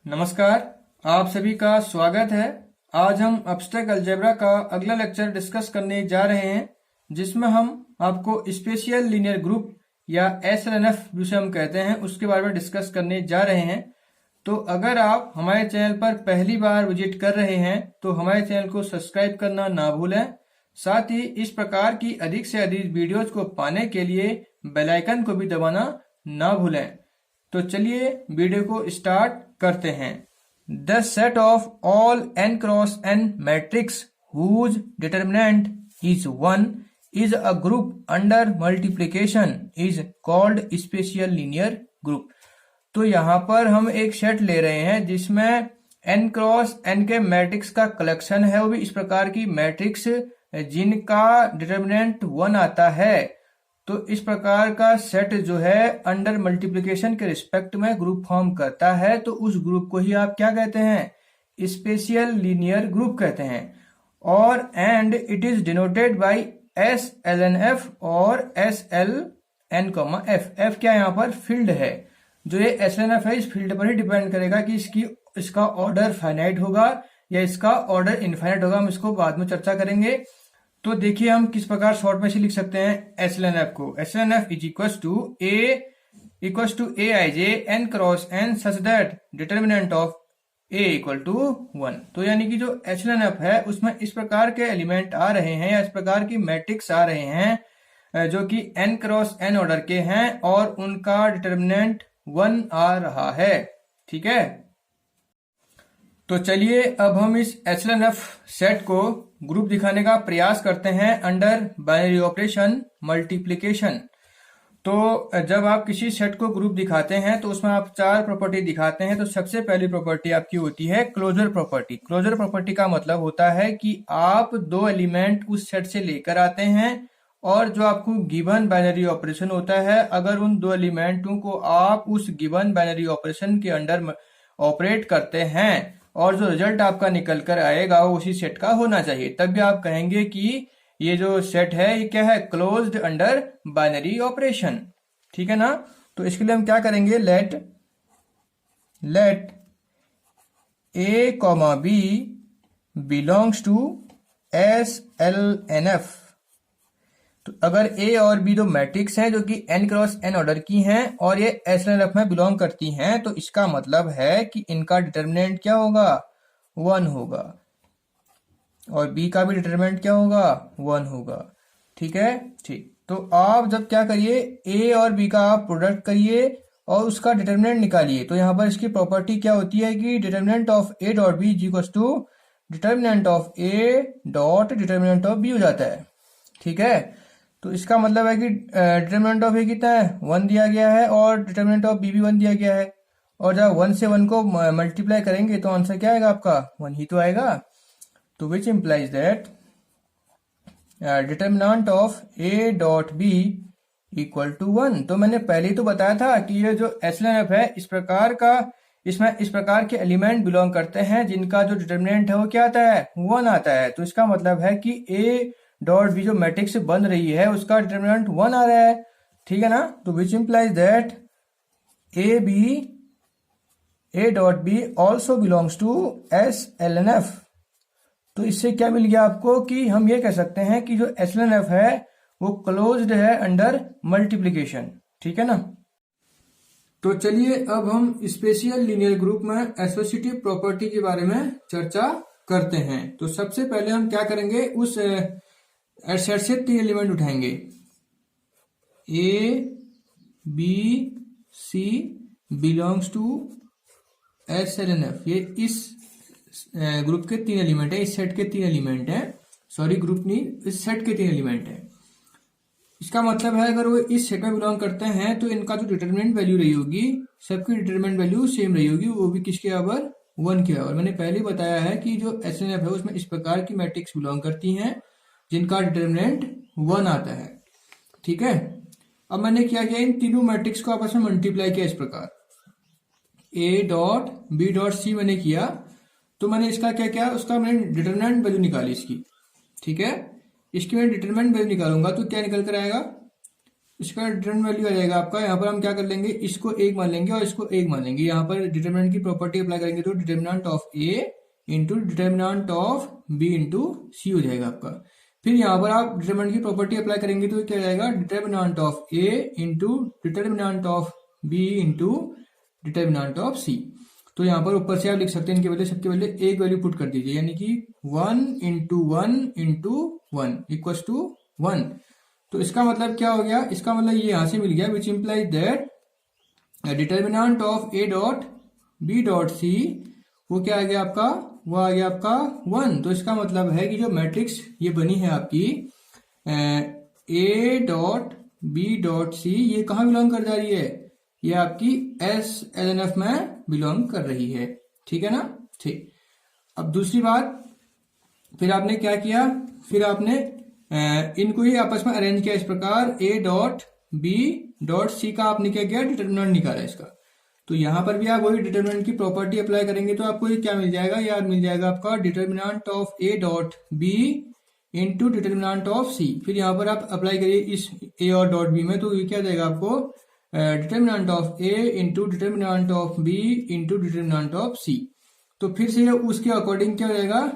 नमस्कार, आप सभी का स्वागत है। आज हम एब्स्ट्रैक्ट अलजेब्रा का अगला लेक्चर डिस्कस करने जा रहे हैं, जिसमें हम आपको स्पेशियल लीनियर ग्रुप या एसएलएनएफ जिसे हम कहते हैं उसके बारे में डिस्कस करने जा रहे हैं। तो अगर आप हमारे चैनल पर पहली बार विजिट कर रहे हैं तो हमारे चैनल को सब्सक्राइब करना ना भूलें। साथ ही इस प्रकार की अधिक से अधिक वीडियोज को पाने के लिए बेल आइकन को भी दबाना ना भूलें। तो चलिए वीडियो को स्टार्ट करते हैं। The set of all n cross n matrix whose determinant is 1 is a group under multiplication is called special linear group. तो यहाँ पर हम एक सेट ले रहे हैं जिसमें n क्रॉस n के मैट्रिक्स का कलेक्शन है, वो भी इस प्रकार की मैट्रिक्स जिनका डिटर्मिनेंट 1 आता है। तो इस प्रकार का सेट जो है अंडर मल्टीप्लिकेशन के रिस्पेक्ट में ग्रुप फॉर्म करता है, तो उस ग्रुप को ही आप क्या कहते हैं? स्पेशियल लीनियर ग्रुप कहते हैं। और and it is denoted by S L N F और S L N comma F. F क्या यहाँ पर फील्ड है। जो ये एस एल एन एफ है इस फील्ड पर ही डिपेंड करेगा कि इसका ऑर्डर फाइनाइट होगा या इसका ऑर्डर इनफाइनाइट होगा। हम इसको बाद में चर्चा करेंगे। तो देखिए हम किस प्रकार शॉर्ट में से लिख सकते हैं एस एल एन एफ को। S L N F is equal to A I J N cross N such that determinant of A equal to 1। तो यानी कि जो एस एल एन एफ है उसमें इस प्रकार के एलिमेंट आ रहे हैं या इस प्रकार की मैट्रिक्स आ रहे हैं जो कि एन क्रॉस एन ऑर्डर के हैं और उनका डिटर्मिनेंट 1 आ रहा है। ठीक है, तो चलिए अब हम इस S L N F set को ग्रुप दिखाने का प्रयास करते हैं अंडर बाइनरी ऑपरेशन मल्टीप्लिकेशन। तो जब आप किसी सेट को ग्रुप दिखाते हैं तो उसमें आप 4 प्रॉपर्टी दिखाते हैं। तो सबसे पहली प्रॉपर्टी आपकी होती है क्लोजर प्रॉपर्टी। क्लोजर प्रॉपर्टी का मतलब होता है कि आप 2 एलिमेंट उस सेट से लेकर आते हैं और जो आपको गिवन बाइनरी ऑपरेशन होता है, अगर उन 2 एलिमेंटों को आप उस गिवन बाइनरी ऑपरेशन के अंडर ऑपरेट करते हैं और जो रिजल्ट आपका निकल कर आएगा वो उसी सेट का होना चाहिए, तब भी आप कहेंगे कि ये जो सेट है ये क्या है? Closed under binary operation. ठीक है ना। तो इसके लिए हम क्या करेंगे? Let A comma B belongs to S L N F. तो अगर ए और बी दो मैट्रिक्स हैं जो कि n क्रॉस n ऑर्डर की हैं और ये एस एल एन एफ में बिलोंग करती हैं, तो इसका मतलब है कि इनका डिटर्मिनेंट क्या होगा? 1 होगा और बी का भी डिटर्मिनेंट क्या होगा? 1 होगा। ठीक है, ठीक। तो आप जब क्या करिए, ए और बी का आप प्रोडक्ट करिए और उसका डिटर्मिनेंट निकालिए। तो यहाँ पर इसकी प्रॉपर्टी क्या होती है कि determinant of A dot B is equal to determinant of A dot determinant of B हो जाता है। ठीक है, तो इसका मतलब है कि डिटर्मिनेंट ऑफ ए कितना है? 1 दिया गया है और डिटर्मिनेंट ऑफ बी भी 1 दिया गया है। और जब 1 से 1 को मल्टीप्लाई करेंगे तो आंसर क्या आएगा आपका? 1 ही तो आएगा। तो which implies that determinant of A dot B equal to 1। तो मैंने पहले ही तो बताया था कि ये जो एस एल एन एफ है इस प्रकार का, इसमें इस प्रकार के एलिमेंट बिलोंग करते हैं जिनका जो डिटर्मिनेंट है वो क्या आता है? 1 आता है। तो इसका मतलब है कि ए डॉट बी जो मैट्रिक्स बन रही है उसका डिटर्मिनेंट 1 आ रहा है। ठीक है ना। तो which implies that A dot B also belongs to S L N F. तो इससे क्या मिल गया आपको कि हम ये कह सकते हैं कि जो एस एल एन एफ है वो क्लोज्ड है अंडर मल्टीप्लिकेशन। ठीक है ना। तो चलिए अब हम स्पेशियल लीनियर ग्रुप में एसोसिएटिव प्रॉपर्टी के बारे में चर्चा करते हैं। तो सबसे पहले हम क्या करेंगे, उस सेट से 3 एलिमेंट उठाएंगे, A B C belongs to S L N F. ये इस ग्रुप के 3 एलिमेंट है, इस सेट के 3 एलिमेंट है। सॉरी, ग्रुप नहीं, इस सेट के 3 एलिमेंट है। इसका मतलब है अगर वो इस सेट में बिलोंग करते हैं तो इनका जो डिटरमिनेंट वैल्यू रही होगी, सबकी डिटरमिनेंट वैल्यू सेम रही होगी, वो भी किसके बराबर? 1 के बराबर। मैंने पहले बताया है कि जो एस एल एन एफ है उसमें इस प्रकार की मैट्रिक्स बिलोंग करती हैं जिनका डिटर्मिनेंट 1 आता है। ठीक है, अब मैंने क्या किया, इन तीनों मैट्रिक्स को आपस में मल्टीप्लाई किया इस प्रकार, A dot B dot C मैंने किया। तो मैंने इसका क्या किया, उसका मैंने डिटरमिनेंट वैल्यू निकाली इसकी। ठीक है, इसकी मैं डिटरमिनेंट वैल्यू निकालूंगा तो क्या निकल कर आएगा? इसका डिटरमिनेंट वैल्यू आ जाएगा आपका, यहाँ पर हम क्या कर लेंगे, इसको 1 मान लेंगे और इसको 1 मान लेंगे। यहाँ पर डिटरमिनेंट की प्रॉपर्टी अप्लाई करेंगे तो determinant of A into determinant of B into C हो जाएगा आपका। फिर यहाँ पर आप डिटरमिनेंट की प्रॉपर्टी अप्लाई करेंगे तो क्या हो जाएगा, determinant of A into determinant of B into determinant of C. तो यहाँ पर ऊपर से आप लिख सकते हैं इनके बदले, सबके बदले एक वैल्यू पुट कर दीजिए, यानी कि 1 इंटू 1 इंटू 1 इक्वल्स टू 1। तो इसका मतलब क्या हो गया, इसका मतलब ये यहां से मिल गया, which implies that determinant of A dot B dot C वो क्या आ गया आपका, वो आ गया आपका 1। तो इसका मतलब है कि जो मैट्रिक्स ये बनी है आपकी A dot B dot C, ये कहाँ बिलोंग कर जा रही है, ये आपकी एस एल एन एफ में बिलोंग कर रही है। ठीक है ना, ठीक। अब दूसरी बात, फिर आपने क्या किया, फिर आपने इनको ही आपस में अरेंज किया इस प्रकार, A dot B dot C का आपने क्या किया, डिटरमिनेंट निकाला इसका। तो यहां पर भी आप वही डिटरमिनेंट की प्रॉपर्टी अप्लाई करेंगे तो आपको ये क्या मिल जाएगा, यार मिल जाएगा आपका determinant of A dot B into determinant of C. फिर यहाँ पर आप अप्लाई करिए इस ए और डॉट बी में, तो ये क्या जाएगा आपको, determinant of A into determinant of B into determinant of C. तो फिर से उसके अकॉर्डिंग क्या हो जाएगा,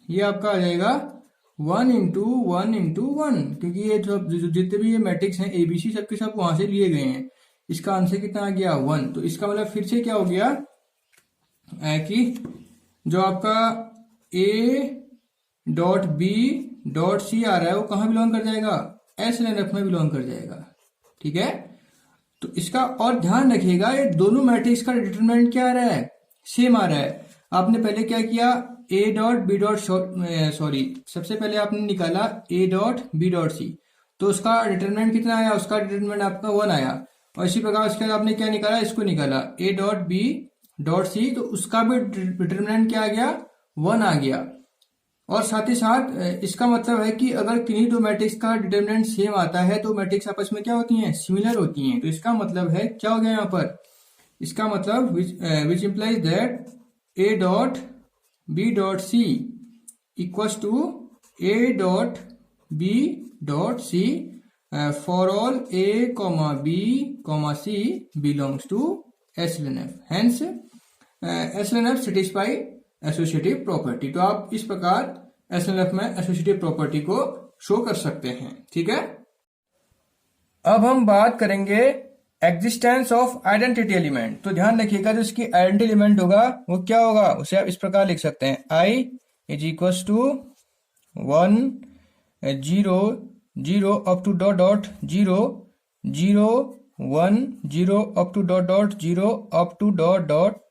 ये आपका आ जाएगा 1 इंटू 1 इंटू 1, क्योंकि ये जो जितने भी ये मैट्रिक्स हैं एबीसी सबके सब वहां से लिए गए हैं। इसका आंसर कितना आ गया, 1। तो इसका मतलब फिर से क्या हो गया कि जो आपका A dot B dot C आ रहा है वो कहाँ बिलोंग कर जाएगा, एस एल एन एफ में बिलोंग कर जाएगा। ठीक है, तो इसका और ध्यान रखिएगा, ये दोनों मैट्रिक्स का डिटरमिनेंट क्या आ रहा है, सेम आ रहा है। आपने पहले क्या किया, A dot B dot sorry सबसे पहले आपने निकाला A dot B dot C, तो उसका डिटरमिनेंट कितना आया, उसका डिटरमिनेंट आपका 1 आया। और इसी प्रकार उसके बाद आपने क्या निकाला, इसको निकाला A dot B dot C, तो उसका भी डिटरमिनेंट क्या आ गया, 1 आ गया। और साथ ही साथ इसका मतलब है कि अगर किन्हीं दो मैट्रिक्स का डिटरमिनेंट सेम आता है तो मैट्रिक्स आपस में क्या होती हैं, सिमिलर होती हैं। तो इसका मतलब है क्या हो गया यहाँ पर, इसका मतलब which implies that A dot B dot C equals to A dot B dot C for all A comma B comma C belongs to S L N F, hence S L N F satisfy associative property. तो आप इस प्रकार S L F में associative property को show कर सकते हैं। ठीक है, अब हम बात करेंगे एग्जिस्टेंस ऑफ आइडेंटिटी एलिमेंट। तो ध्यान रखिएगा, जो इसकी आइडेंटिटी एलिमेंट होगा वो क्या होगा, उसे आप इस प्रकार लिख सकते हैं, I is equals to 1 0 0 up to dot dot 0 0 1 0 up to dot dot 0 up to dot dot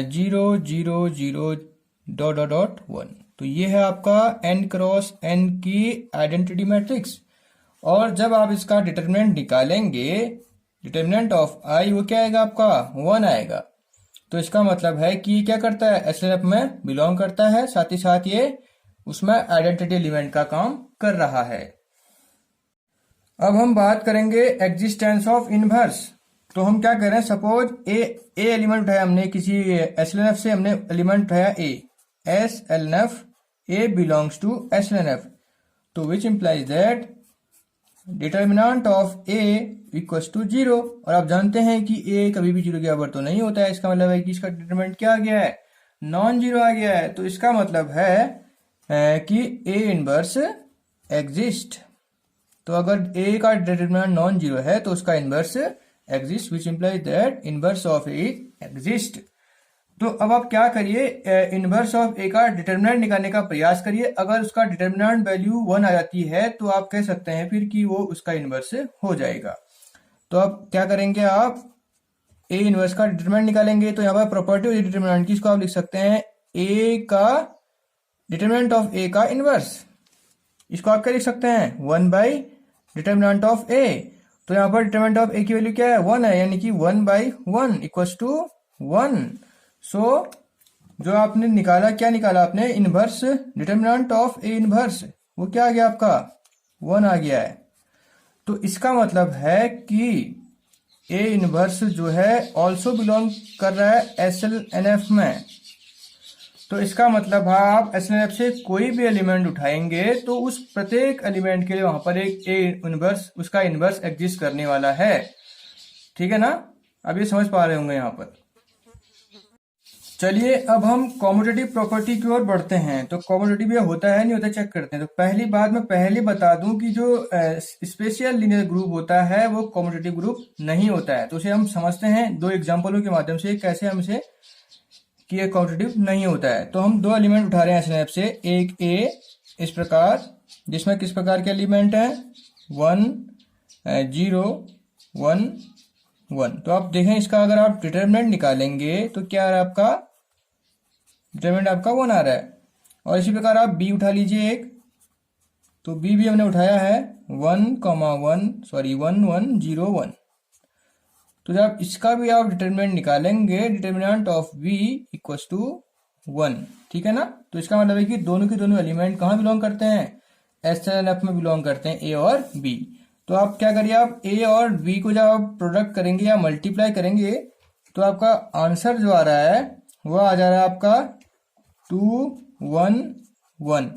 0 0 0 dot dot dot 1। तो ये है आपका n क्रॉस n की आइडेंटिटी मैट्रिक्स। और जब आप इसका डिटरमिनेंट निकालेंगे, डिटरमिनेंट ऑफ आई वो क्या आएगा आपका, 1 आएगा। तो इसका मतलब है कि क्या करता है, एस एल एफ में बिलोंग करता है, साथ ही साथ ये उसमें आइडेंटिटी एलिमेंट का काम कर रहा है। अब हम बात करेंगे एग्जिस्टेंस ऑफ इनवर्स। तो हम क्या कर रहे हैं, सपोज ए एलिमेंट उठाया हमने, किसी एस एल एन एफ से हमने एलिमेंट उठाया A, S L N F, A belongs to S L N F. तो which implies that determinant of A equals to 0। और आप जानते हैं कि ए कभी भी 0 के बराबर तो नहीं होता है, इसका मतलब है कि इसका डिटरमिनेंट क्या आ गया है, नॉन जीरो आ गया है। तो इसका मतलब है कि ए इनवर्स एग्जिस्ट। तो अगर ए का डिटरमिनेंट नॉन जीरो है तो उसका inverse exist, which implies that inverse of A exist. तो अब आप क्या करिए, इनवर्स ऑफ ए का डिटरमिनेंट निकालने का प्रयास करिए। अगर उसका डिटरमिनेंट वैल्यू 1 आ जाती है तो आप कह सकते हैं फिर कि वो उसका इनवर्स हो जाएगा। तो अब क्या करेंगे, आप ए इनवर्स का डिटरमिनेंट निकालेंगे। तो यहाँ पर प्रॉपर्टी ऑफ डिटरमिनेंट की, इसको आप लिख सकते हैं ए का डिटरमिनेंट ऑफ ए का इनवर्स। इसको आप क्या लिख सकते हैं, 1 बाई डिटरमिनेंट ऑफ ए। तो यहाँ पर डिटरमिनेंट ऑफ ए की वैल्यू क्या है, 1 है, यानी कि 1 बाई 1 इक्वल्स टू 1। सो जो आपने निकाला, क्या निकाला आपने, inverse determinant of A inverse, वो क्या आ गया आपका, 1 आ गया है। तो इसका मतलब है कि ए इनवर्स जो है ऑल्सो बिलोंग कर रहा है एस एल एन एफ में। तो इसका मतलब आप एसएनएफ से कोई भी एलिमेंट उठाएंगे तो उस प्रत्येक एलिमेंट के लिए वहां पर एक ए इनवर्स, उसका इनवर्स एग्जिस्ट करने वाला है। ठीक है ना, अब ये समझ पा रहे होंगे यहाँ पर। चलिए अब हम कॉम्यूटेटिव प्रॉपर्टी की ओर बढ़ते हैं। तो कॉम्यूटेटिव ये होता है नहीं होता चेक करते हैं। तो पहली बात मैं पहले बता दूं कि जो स्पेशल लीनियर ग्रुप होता है वो कॉम्यूटेटिव ग्रुप नहीं होता है। तो उसे हम समझते हैं दो एग्जांपलों के माध्यम से कैसे हम इसे कि ये कॉम्यूटेटिव नहीं होता है। तो हम दो एलिमेंट उठा रहे हैं एसएनएफ से, एक ए इस प्रकार, जिसमें किस प्रकार के एलिमेंट हैं 1 0 1 1। तो आप देखें इसका अगर आप डिटरमिनेंट निकालेंगे तो क्या आ रहा है आपका, डिटरमिनेंट आपका 1 आ रहा है। और इसी प्रकार आप बी उठा लीजिए एक, तो बी भी हमने उठाया है 1 1 0 1। तो जब इसका भी आप डिटरमिनेंट निकालेंगे, determinant of B equals to 1। ठीक है ना, तो इसका मतलब है कि दोनों के दोनों एलिमेंट कहाँ बिलोंग करते हैं, एसएनएफ में बिलोंग करते हैं, ए और बी। तो आप क्या करिए, आप ए और बी को जब आप प्रोडक्ट करेंगे या मल्टीप्लाई करेंगे तो आपका आंसर जो आ रहा है वो आ जा रहा है आपका 2 1 1।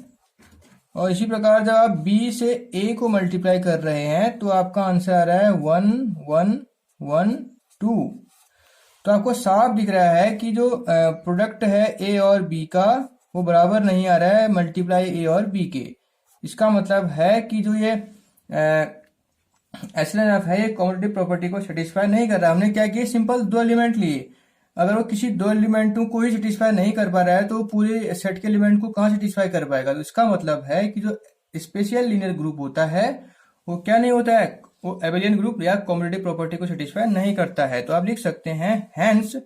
और इसी प्रकार जब आप बी से ए को मल्टीप्लाई कर रहे हैं तो आपका आंसर आ रहा है 1 1 1 2। तो आपको साफ दिख रहा है कि जो प्रोडक्ट है ए और बी का वो बराबर नहीं आ रहा है मल्टीप्लाई ए और बी के। इसका मतलब है कि जो ये एसएनएफ है ये कॉम्यूटेटिव प्रॉपर्टी को सेटिस्फाई नहीं कर रहा। हमने क्या किया, सिंपल दो एलिमेंट लिए। अगर वो किसी दो एलिमेंटों को ही सेटिस्फाई नहीं कर पा रहा है तो पूरे सेट के एलिमेंट को कहाँ सेटिस्फाई कर पाएगा। तो इसका मतलब है कि जो स्पेशल लीनियर ग्रुप होता है वो क्या नहीं होता है, वो एबेलियन ग्रुप या कॉम्यूटेटिव प्रॉपर्टी को सेटिस्फाई नहीं करता है। तो आप लिख सकते हैं hence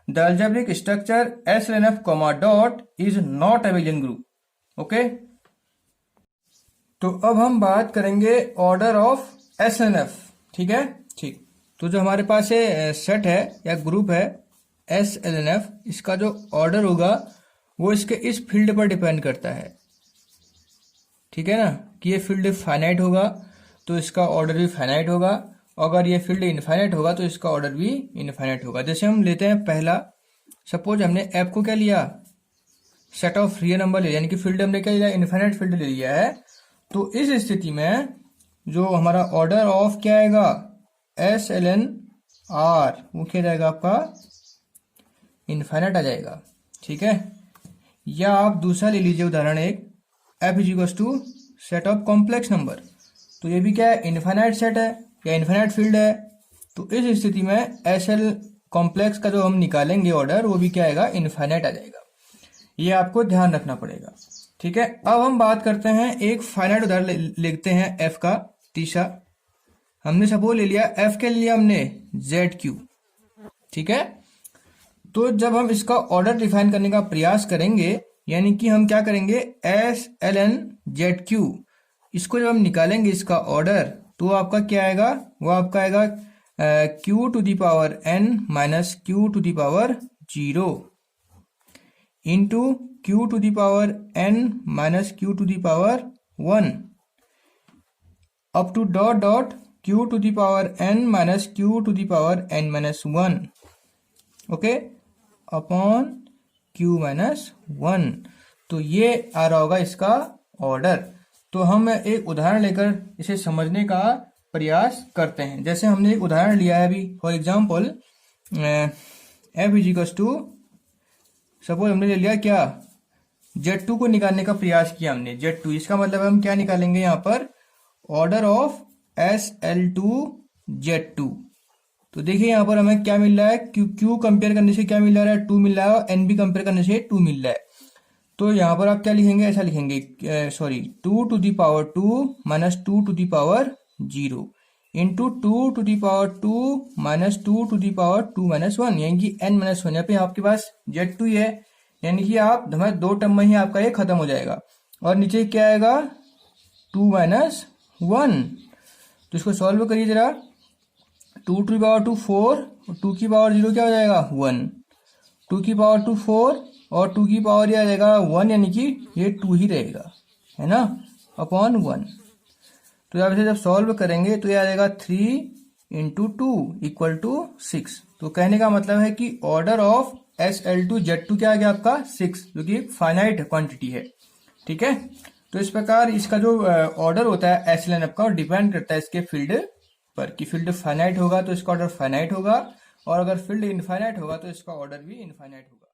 the algebraic structure SNF comma dot is not Abelian group. Okay, तो अब हम बात करेंगे ऑर्डर ऑफ एसएनएफ। ठीक है, ठीक। तो जो हमारे पास ये सेट है या ग्रुप है एसएनएफ, इसका जो ऑर्डर होगा वो इसके इस फील्ड पर डिपेंड करता है। ठीक है ना, कि ये फील्ड फाइनाइट होगा तो इसका ऑर्डर भी फाइनाइट होगा, अगर ये फील्ड इनफाइनाइट होगा तो इसका ऑर्डर भी इनफाइनाइट होगा। जैसे हम लेते हैं पहला, सपोज हमने एफ को क्या लिया, सेट ऑफ रियल नंबर लिया, यानी कि फील्ड हमने क्या लिया, इनफाइनाइट फील्ड ले लिया है। तो इस स्थिति में जो हमारा ऑर्डर ऑफ क्या आएगा, एस एल एन आर, वो क्या जाएगा आपका इनफाइनाइट आ जाएगा। ठीक है, या आप दूसरा ले लीजिए उदाहरण एक, F is equals to set of complex number. तो ये भी क्या है, इनफाइनाइट सेट है या इनफाइनाइट फील्ड है। तो इस स्थिति में एस एल कॉम्प्लेक्स का जो हम निकालेंगे ऑर्डर, वो भी क्या आएगा, इनफाइनाइट आ जाएगा। ये आपको ध्यान रखना पड़ेगा। ठीक है, अब हम बात करते हैं एक फाइनाइट उदाहरण लिखते हैं एफ का। तीसरा हमने सपोज ले लिया, एफ के लिए हमने जेड क्यू। ठीक है, तो जब हम इसका ऑर्डर डिफाइन करने का प्रयास करेंगे, यानी कि हम क्या करेंगे, S L N Z Q, इसको जब हम निकालेंगे इसका ऑर्डर, तो आपका क्या आएगा, वो आपका आएगा q to the power n minus q to the power 0 into q to the power n minus q to the power 1 up to dot dot q to the power n minus q to the power n minus 1, okay, upon q minus 1। तो ये आ रहा होगा इसका order. तो हम एक उदाहरण लेकर इसे समझने का प्रयास करते हैं। जैसे हमने एक उदाहरण लिया है अभी, for example f is equals to, suppose हमने ले लिया क्या, Z2 को निकालने का प्रयास किया हमने, Z2। इसका मतलब हम क्या निकालेंगे यहाँ पर, ऑर्डर ऑफ SL2 Z2। तो देखिए यहाँ पर हमें क्या मिल रहा है, Q कंपेयर करने से क्या मिल रहा है, 2 मिल रहा है, और NB कंपेयर करने से 2 मिल रहा है। तो यहाँ पर आप क्या लिखेंगे, ऐसा लिखेंगे, sorry 2 to the power 2 minus 2 to the power 0 into 2 to the power 2 minus 2 to the power 2 minus 1, यानी कि n माइनस 1। यहाँ पे आपके पास Z2 ही है, यानी कि आप हमारे दो टर्म में ही आपका ये खत्म हो जाएगा। और नीचे क्या आएगा, 2 माइनस 1। तो इसको सॉल्व करिए जरा, 2 टू दी पावर 2 4, और 2 की पावर 0 क्या हो जाएगा 1, 2 की पावर 2 4, और 2 की पावर ये आ जाएगा 1, यानी कि ये 2 ही रहेगा, है ना, अपॉन 1। तो आप इसे जब सॉल्व करेंगे तो ये आ जाएगा 3 इंटू 2 इक्वल टू 6। तो कहने का मतलब है कि ऑर्डर ऑफ SL2Z2 क्या आ गया आपका 6, जो कि फाइनाइट क्वांटिटी है। ठीक है, तो इस प्रकार इसका जो ऑर्डर होता है SLNF का, डिपेंड करता है इसके फील्ड पर, कि फील्ड फाइनाइट होगा तो इसका ऑर्डर फाइनाइट होगा, और अगर फील्ड इनफाइनाइट होगा तो इसका ऑर्डर भी इनफाइनाइट होगा।